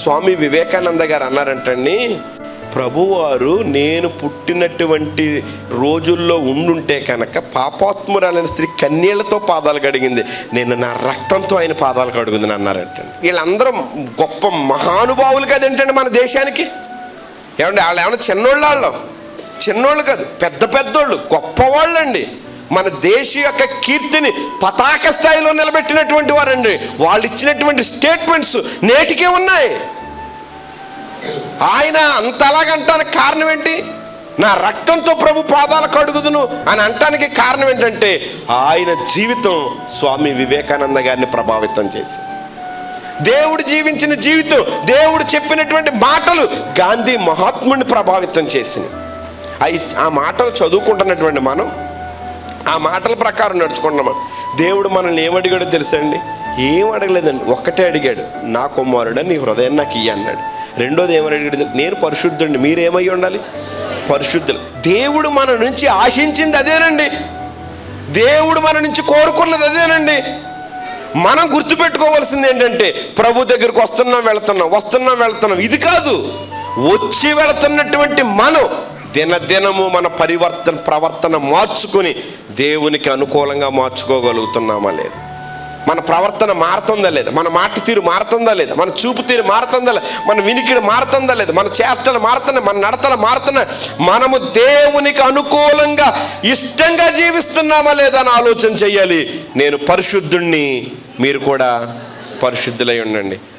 స్వామి వివేకానంద గారు అన్నారంటండి, ప్రభువారు నేను పుట్టినటువంటి రోజుల్లో ఉండుంటే కనుక పాపాత్మురాలైన స్త్రీ కన్నీళ్లతో పాదాలు కడిగింది, నేను నా రక్తంతో ఆయన పాదాలు కడుగుందని అన్నారంటండి. వీళ్ళందరూ గొప్ప మహానుభావులు కదేంటండి మన దేశానికి. ఏమండి వాళ్ళు ఏమన్నా చిన్నోళ్ళు కాదు, పెద్ద పెద్దోళ్ళు, గొప్పవాళ్ళు అండి. మన దేశ యొక్క కీర్తిని పతాక స్థాయిలో నిలబెట్టినటువంటి వారండి. వాళ్ళు ఇచ్చినటువంటి స్టేట్మెంట్స్ నేటికే ఉన్నాయి. ఆయన అంతలాగంటానికి కారణం ఏంటి? నా రక్తంతో ప్రభు పాదాలు కడుగుదును అని అంటానికి కారణం ఏంటంటే ఆయన జీవితం స్వామి వివేకానంద గారిని ప్రభావితం చేసి, దేవుడు జీవించిన జీవితం, దేవుడు చెప్పినటువంటి మాటలు గాంధీ మహాత్ముడిని ప్రభావితం చేసినాయి. ఆ మాటలు చదువుకుంటున్నటువంటి మనం, ఆ మాటల ప్రకారం నడుచుకుంటున్నాం. దేవుడు మనల్ని ఏమడిగాడో తెలుసండి? ఏం అడగలేదండి, ఒక్కటే అడిగాడు, నా కుమారుడు నీ హృదయం నాకు ఇయ్య అన్నాడు. రెండోది ఏమని అడిగాడు? నేను పరిశుద్ధుడిని, మీరేమై ఉండాలి? పరిశుద్ధులు. దేవుడు మన నుంచి ఆశించింది అదేనండి, దేవుడు మన నుంచి కోరుకున్నది అదేనండి. మనం గుర్తుపెట్టుకోవాల్సింది ఏంటంటే ప్రభు దగ్గరికి వస్తున్నాం వెళ్తున్నాం ఇది కాదు. వచ్చి వెళుతున్నటువంటి మనం దినదినము మన ప్రవర్తన మార్చుకుని దేవునికి అనుకూలంగా మార్చుకోగలుగుతున్నామా లేదా? మన ప్రవర్తన మారుతుందా లేదా? మన మాట తీరు మారుతుందా లేదా? మన చూపు తీరు మారుతుందా లేదా? మన వినికిడి మారుతుందా లేదా? మన చేష్టలు మారుతున్నాయి, మన నడతలు మారుతున్నాయి. మనము దేవునికి అనుకూలంగా ఇష్టంగా జీవిస్తున్నామా లేదా అని ఆలోచన చెయ్యాలి. నేను పరిశుద్ధుణ్ణి, మీరు కూడా పరిశుద్ధులై ఉండండి.